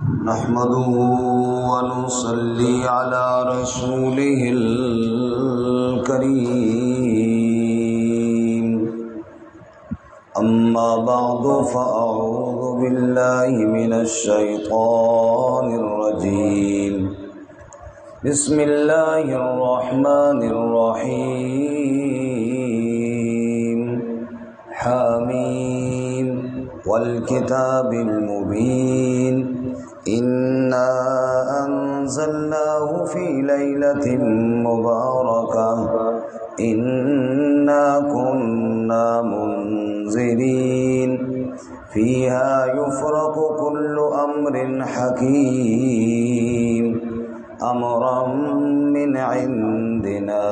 نحمده ونصلي على رسوله الكريم أما بعد فأعوذ بالله من الشيطان الرجيم بسم الله الرحمن الرحيم حميم والكتاب المبين إنا أنزلناه في ليلة مباركة إنا كنا منذرين فيها يفرق كل أمر حكيم أمرا من عندنا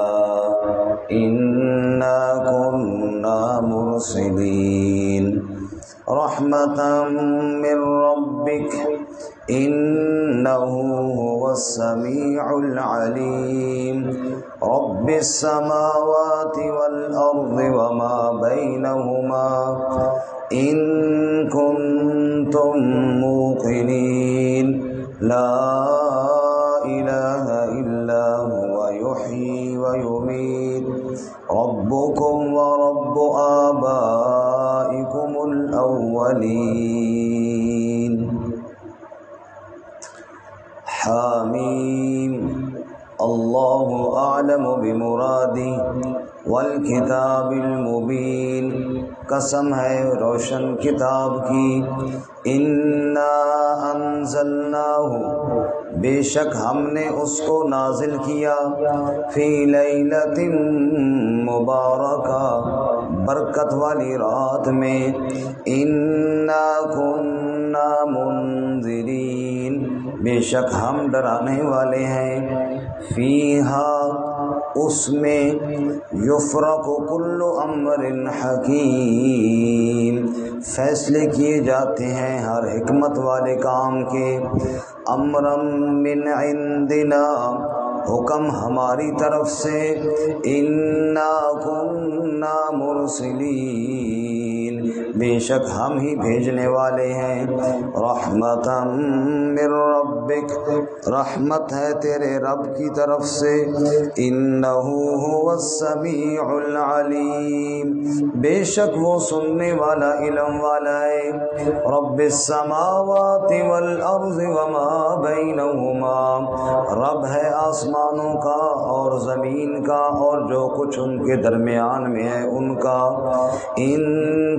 إنا كنا مرسلين رحمة من ربك إنه هو السميع العليم رب السماوات والأرض وما بينهما إن كنتم موقنين لا إله إلا هو يحيي ويميت ربكم ورب آبائكم الأولين حامیم اللہ اعلم بمرادی والکتاب المبین قسم ہے روشن کتاب کی انا انزلناہ بے شک ہم نے اس کو نازل کیا فی لیلۃ مبارکہ برکت والی رات میں انا کنا منذرین بے شک ہم ڈرانے والے ہیں فیہا اس میں یفرق کل امر حکیم فیصلے کیے جاتے ہیں ہر حکمت والے کام کے امرا من عندنا حکم ہماری طرف سے انا کنا مرسلین بے شک ہم ہی بھیجنے والے ہیں رحمتا من ربک رحمت ہے تیرے رب کی طرف سے انہ هو السمیع العلیم بے شک وہ سننے والا علم والا ہے رب السماوات والارض وما بینہما رب ہے آسمانوں کا اور زمین کا اور جو کچھ ان کے درمیان میں ہے ان کا ان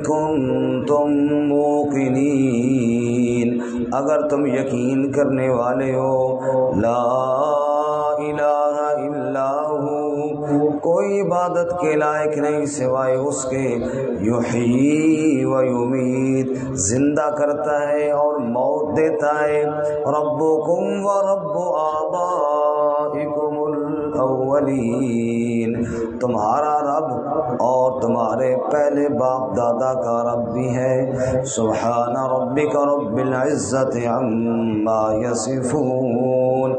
کنتم موقنین اگر تم یقین کرنے والے ہو لا الہ الا ہو کوئی عبادت کے لائق نہیں سوائے اس کے یحیی و یمیت زندہ کرتا ہے اور موت دیتا ہے ربکم و رب آبائکم الاولین تمہارا رب اور تمہارے پہلے باپ دادا کا رب بھی ہے سبحان ربک رب العزت عما یصفون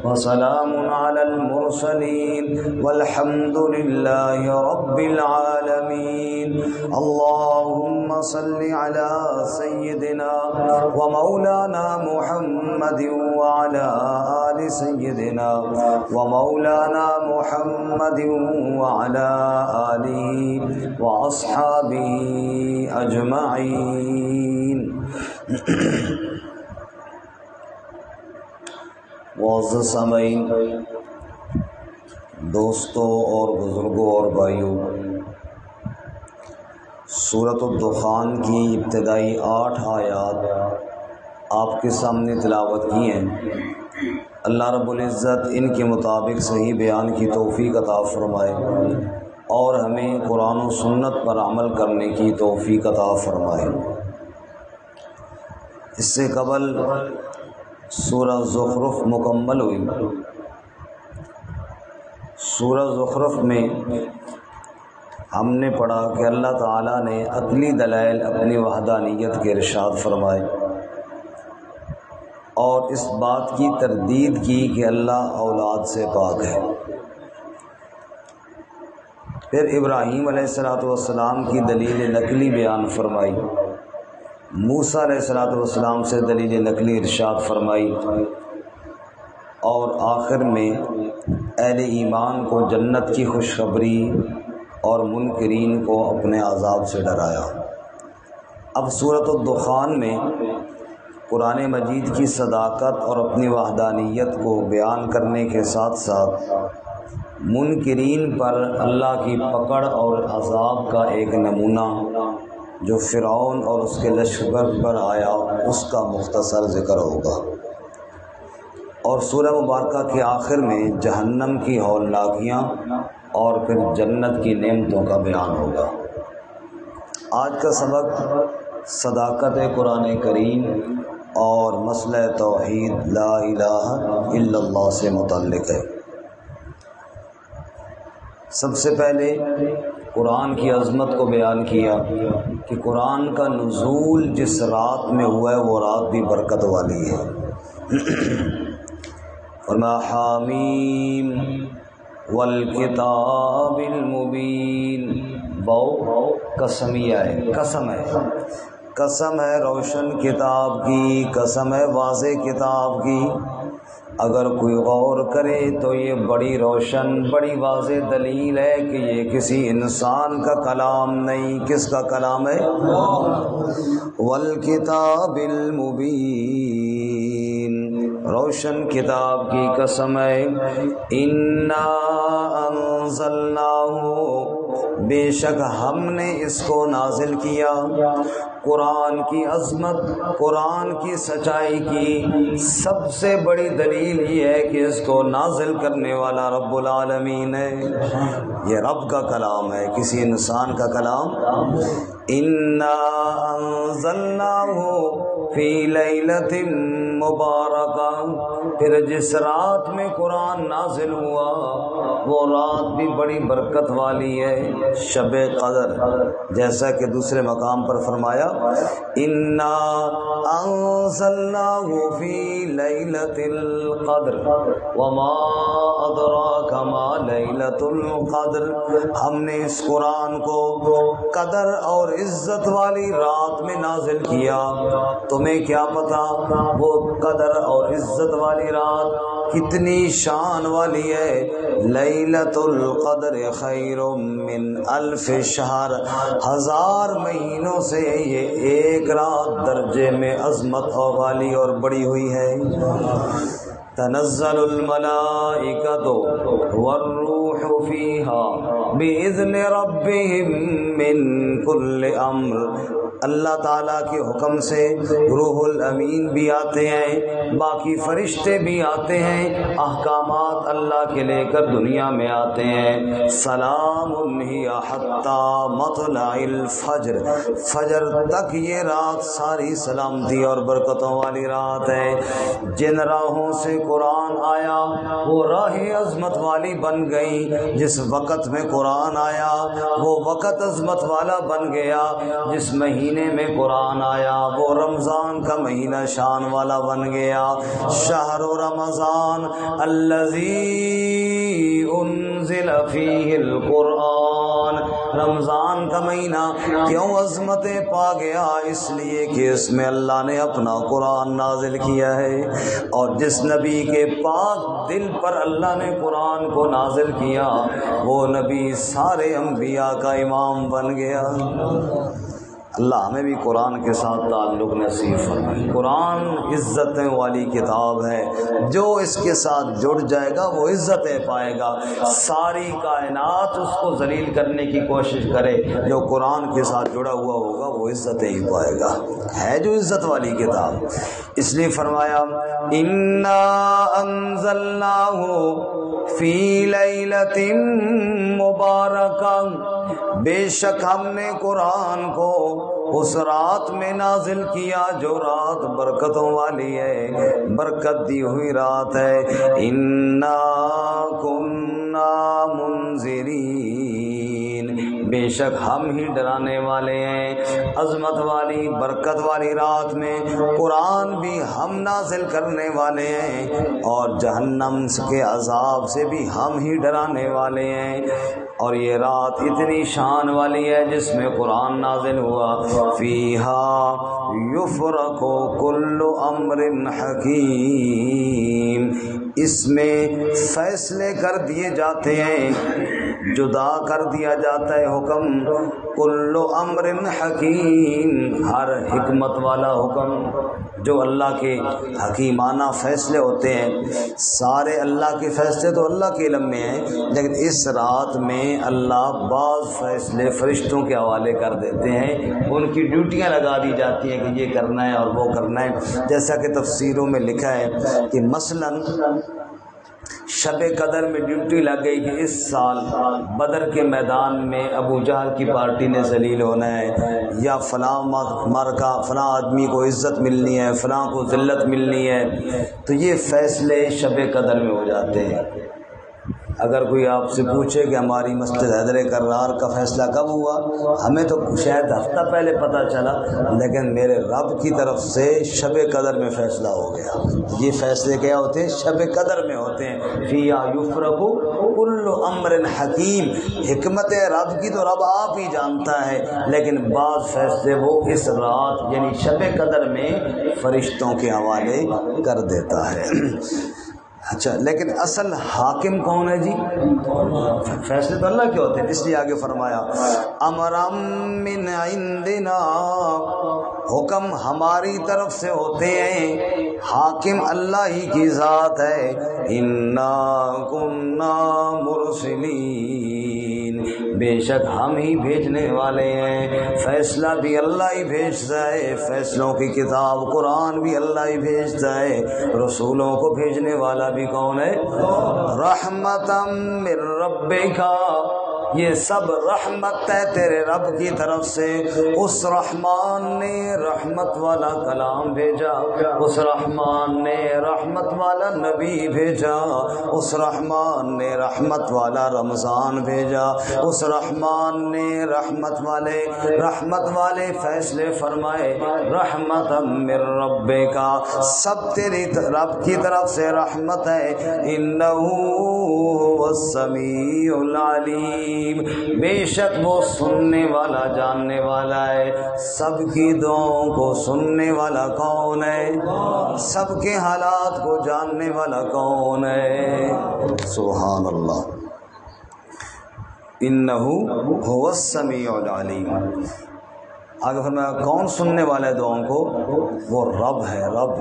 وسلام علی المرسلین والحمد للہ رب العالمین اللہم صل علی سیدنا ومولانا محمد وعلى آل سیدنا ومولانا محمد وعلى آله وأصحابه أجمعين معزز سامعین دوستوں اور بزرگوں اور بھائیوں سورۃ الدخان کی ابتدائی 8 آیات آپ کے سامنے تلاوت کی ہیں اللہ رب العزت ان کے مطابق صحیح بیان کی توفیق عطا فرمائے اور ہمیں قرآن و سنت پر عمل کرنے کی توفیق عطا فرمائے اس سے قبل سورہ زخرف مکمل ہوئی سورہ زخرف میں ہم نے پڑھا کہ اللہ تعالیٰ نے عقلی دلائل اپنی وحدانیت کے ارشاد فرمائے اور اس بات کی تردید کی کہ اللہ اولاد سے پاک ہے۔ پھر ابراہیم علیہ السلام کی دلیل نقلی بیان فرمائی موسیٰ علیہ السلام سے دلیل نقلی ارشاد فرمائی، اور آخر میں اہل ایمان کو جنت کی خوشخبری اور منکرین کو اپنے عذاب سے ڈرایا۔ اب سورۃ الدخان میں قرآن مجید کی صداقت اور اپنی وحدانیت کو بیان کرنے کے ساتھ ساتھ منکرین پر اللہ کی پکڑ اور عذاب کا ایک نمونہ جو فرعون اور اس کے لشکر پر آیا اس کا مختصر ذکر ہوگا، اور سورہ مبارکہ کے آخر میں جہنم کی ہولناکیاں اور پھر جنت کی نعمتوں کا بیان ہوگا۔ آج کا سبق صداقت قرآن کریم اور مسئلہ توحید لا الہ الا اللہ سے متعلق ہے۔ سب سے پہلے قرآن کی عظمت کو بیان کیا کہ قرآن کا نزول جس رات میں ہوا ہے وہ رات بھی برکت والی ہے۔ فرمایا حامیم والکتاب المبین، قسمیہ ہے، قسم ہے روشن کتاب کی، قسم ہے واضح کتاب کی۔ اگر کوئی غور کرے تو یہ بڑی روشن بڑی واضح دلیل ہے کہ یہ کسی انسان کا کلام نہیں، کس کا کلام ہے؟ والکتاب المبین، روشن کتاب کی قسم ہے۔ انا انزلناہ، بے شک ہم نے اس کو نازل کیا۔ قرآن کی عظمت، قرآن کی سچائی کی سب سے بڑی دلیل یہ ہے کہ اس کو نازل کرنے والا رب العالمین ہے، یہ رب کا کلام ہے، کسی انسان کا کلام۔ انا انزلناہ فی لیلۃ مبارکہ، پھر جس رات میں قرآن نازل ہوا وہ رات بھی بڑی برکت والی ہے، شب قدر، جیسا کہ دوسرے مقام پر فرمایا انا انزلناہ فی لیلۃ القدر وما ادراک ما لیلۃ القدر، ہم نے اس قرآن کو قدر اور عزت والی رات میں نازل کیا، تمہیں کیا پتا وہ قدر اور عزت والی رات کتنی شان والی ہے۔ لیلۃ القدر خیر من الف شہر، 1000 مہینوں سے یہ ایک رات درجے میں عظمت اور والی اور بڑی ہوئی ہے۔ تنزل الملائکۃ والروح فیہا بإذن ربہم من کل امر، اللہ تعالیٰ کے حکم سے روح الامین بھی آتے ہیں، باقی فرشتے بھی آتے ہیں، احکامات اللہ کے لے کر دنیا میں آتے ہیں۔ سلام ہی حتی مطلع الفجر، فجر تک یہ رات ساری سلامتی اور برکتوں والی رات ہے۔ جن راہوں سے قرآن آیا وہ راہ عظمت والی بن گئی، جس وقت میں قرآن آیا وہ وقت عظمت والا بن گیا، جس مہینے میں قرآن آیا وہ رمضان کا مہینہ شان والا بن گیا۔ شہر رمضان الذی انزل فیہ القرآن، رمضان کا مہینہ کیوں عظمتیں پا گیا؟ اس لیے کہ اس میں اللہ نے اپنا قرآن نازل کیا ہے، اور جس نبی کے پاک دل پر اللہ نے قرآن کو نازل کیا وہ نبی سارے انبیاء کا امام بن گیا۔ اللہ ہمیں بھی قرآن کے ساتھ تعلق نصیب فرمائے۔ قرآن عزتیں والی کتاب ہے، جو اس کے ساتھ جڑ جائے گا وہ عزتیں پائے گا۔ ساری کائنات اس کو ذلیل کرنے کی کوشش کرے، جو قرآن کے ساتھ جڑا ہوا ہوگا وہ عزتیں ہی پائے گا، ہے جو عزت والی کتاب۔ اس لیے فرمایا انا انزلناہ فی لیلۃ مبارکہ، بے شک ہم نے قرآن کو اس رات میں نازل کیا جو رات برکتوں والی ہے، برکت دی ہوئی رات ہے۔ انا کنا منذرین، بے شک ہم ہی ڈرانے والے ہیں۔ عظمت والی برکت والی رات میں قرآن بھی ہم نازل کرنے والے ہیں، اور جہنم کے عذاب سے بھی ہم ہی ڈرانے والے ہیں۔ اور یہ رات اتنی شان والی ہے جس میں قرآن نازل ہوا، فیہا یفرق کل امر حکیم، اس میں فیصلے کر دیے جاتے ہیں، جدا کر دیا جاتا ہے حکم، کل امر حکیم، ہر حکمت والا حکم، جو اللہ کے حکیمانہ فیصلے ہوتے ہیں۔ سارے اللہ کے فیصلے تو اللہ کے علم میں ہیں، لیکن اس رات میں اللہ بعض فیصلے فرشتوں کے حوالے کر دیتے ہیں، ان کی ڈیوٹیاں لگا دی جاتی ہیں کہ یہ کرنا ہے اور وہ کرنا ہے۔ جیسا کہ تفسیروں میں لکھا ہے کہ مثلاً شب قدر میں ڈیوٹی لگ گئی کہ اس سال بدر کے میدان میں ابو جہل کی پارٹی نے ذلیل ہونا ہے، یا فلاں مرکہ فلاں آدمی کو عزت ملنی ہے، فلاں کو ذلت ملنی ہے، تو یہ فیصلے شب قدر میں ہو جاتے ہیں۔ اگر کوئی آپ سے پوچھے کہ ہماری مسجد حیدر کرار کا فیصلہ کب ہوا، ہمیں تو شاید ہفتہ پہلے پتہ چلا، لیکن میرے رب کی طرف سے شب قدر میں فیصلہ ہو گیا۔ یہ فیصلے کیا ہوتے ہیں؟ شب قدر میں ہوتے ہیں۔ فیہا یفرق کل امر حکیم، حکمت رب کی تو رب آپ ہی جانتا ہے، لیکن بعض فیصلے وہ اس رات یعنی شب قدر میں فرشتوں کے حوالے کر دیتا ہے۔ اچھا، لیکن اصل حاکم کون ہے جی؟ فیصلے تو اللہ کے ہوتے ہیں، اس لیے آگے فرمایا امرم من عندنا، حکم ہماری طرف سے ہوتے ہیں، حاکم اللہ ہی کی ذات ہے۔ انا کنا مرسلین، بے شک ہم ہی بھیجنے والے ہیں، فیصلہ بھی اللہ ہی بھیجتا ہے، فیصلوں کی کتاب قرآن بھی اللہ ہی بھیجتا ہے، رسولوں کو بھیجنے والا بھی کون ہے؟ رحمتم من ربک، یہ سب رحمت ہے تیرے رب کی طرف سے۔ اس رحمان نے رحمت والا کلام بھیجا، اس رحمان نے رحمت والا نبی بھیجا، اس رحمان نے رحمت والا رمضان بھیجا، اس رحمان نے رحمت والے فیصلے فرمائے۔ رحمت من ربک، سب تیری رب کی طرف سے رحمت ہے۔ انہ هو السمیع العلیم، بے شک وہ سننے والا جاننے والا ہے، سب کی دعاؤں کو سننے والا کون ہے؟ سب کے حالات کو جاننے والا کون ہے؟ سبحان اللہ۔ انہ هو السمیع العلیم، آگے فرمایا کون سننے والے دعاؤں کو؟ وہ رب ہے، رب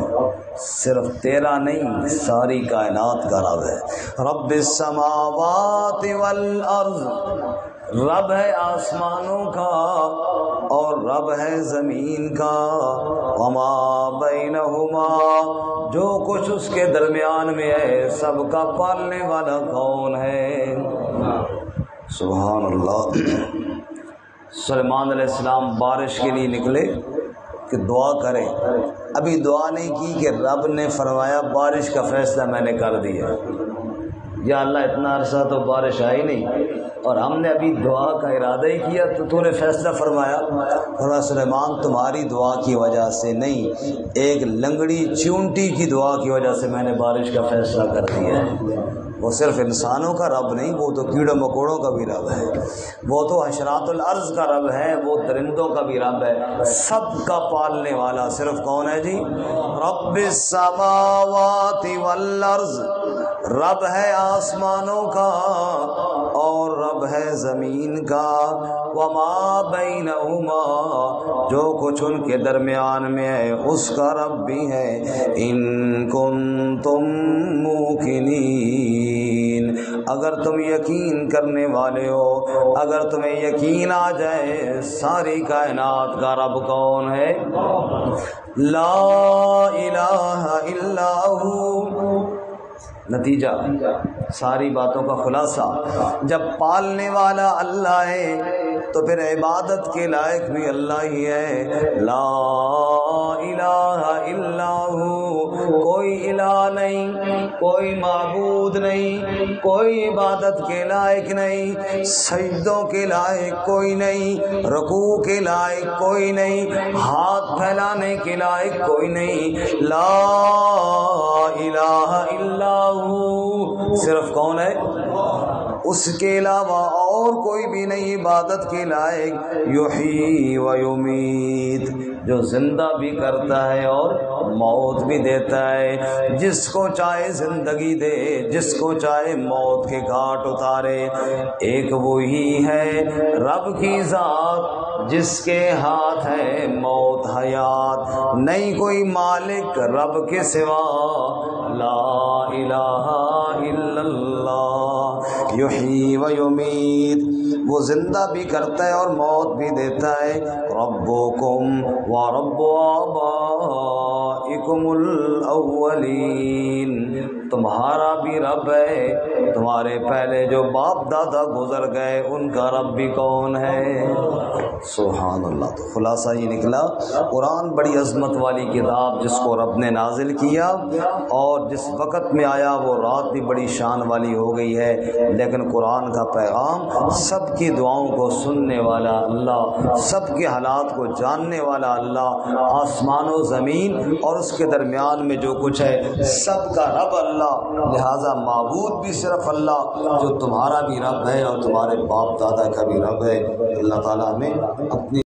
صرف تیرا نہیں، ساری کائنات کا رب ہے۔ رب السماوات والارض، رب ہے آسمانوں کا اور رب ہے زمین کا۔ وما بینہما، جو کچھ اس کے درمیان میں ہے، سب کا پالنے والا کون ہے؟ سبحان اللہ۔ سلیمان علیہ السلام بارش کے لیے نکلے کہ دعا کریں، ابھی دعا نہیں کی کہ رب نے فرمایا بارش کا فیصلہ میں نے کر دیا۔ یا اللہ اتنا عرصہ تو بارش آئی نہیں اور ہم نے ابھی دعا کا ارادہ ہی کیا تو نے فیصلہ فرمایا۔ فرمایا سلیمان تمہاری دعا کی وجہ سے نہیں، ایک لنگڑی چونٹی کی دعا کی وجہ سے میں نے بارش کا فیصلہ کر دیا ہے۔ وہ صرف انسانوں کا رب نہیں، وہ تو کیڑوں مکوڑوں کا بھی رب ہے، وہ تو حشرات الارض کا رب ہے، وہ درندوں کا بھی رب ہے، سب کا پالنے والا صرف کون ہے جی؟ رب السماوات والارض، رب ہے آسمانوں کا اور رب ہے زمین کا۔ وما بینہما، جو کچھ ان کے درمیان میں ہے اس کا رب بھی ہے۔ ان کنتم موقنین، اگر تم یقین کرنے والے ہو، اگر تمہیں یقین آ جائے ساری کائنات کا رب کون ہے؟ لا الہ الا ہو۔ نتیجہ ساری باتوں کا خلاصہ، جب پالنے والا اللہ ہے تو پھر عبادت کے لائق بھی اللہ ہی ہے۔ لا الہ الا ہو، کوئی الہ نہیں، کوئی معبود نہیں، کوئی عبادت کے لائق نہیں، سجدوں کے لائق کوئی نہیں، رکوع کے لائق کوئی نہیں، ہاتھ پھیلانے کے لائق کوئی نہیں۔ لا الہ الا ہو، صرف کون ہے؟ اس کے علاوہ اور کوئی بھی نہیں عبادت کے لائق۔ یحیی و یمیت، جو زندہ بھی کرتا ہے اور موت بھی دیتا ہے، جس کو چاہے زندگی دے، جس کو چاہے موت کے گھاٹ اتارے۔ ایک وہی ہے رب کی ذات جس کے ہاتھ ہے موت حیات، نہیں کوئی مالک رب کے سوا، لا الہ الا اللہ یحیی و یمیت، وہ زندہ بھی کرتا ہے اور موت بھی دیتا ہے۔ ربکم و رب آبائکم الاولین، تمہارا بھی رب ہے، تمہارے پہلے جو باپ دادا گزر گئے ان کا رب بھی کون ہے؟ سبحان اللہ۔ تو خلاصہ یہ نکلا، قرآن بڑی عظمت والی کتاب جس کو رب نے نازل کیا، اور جس وقت میں آیا وہ رات بھی بڑی شان والی ہو گئی ہے، لیکن قرآن کا پیغام سب کی دعاؤں کو سننے والا اللہ، سب کے حالات کو جاننے والا اللہ، آسمان و زمین اور اس کے درمیان میں جو کچھ ہے سب کا رب اللہ، لہذا معبود بھی صرف اللہ، جو تمہارا بھی رب ہے اور تمہارے باپ دادا کا بھی رب ہے۔ اللہ تعالیٰ ہمیں اپنی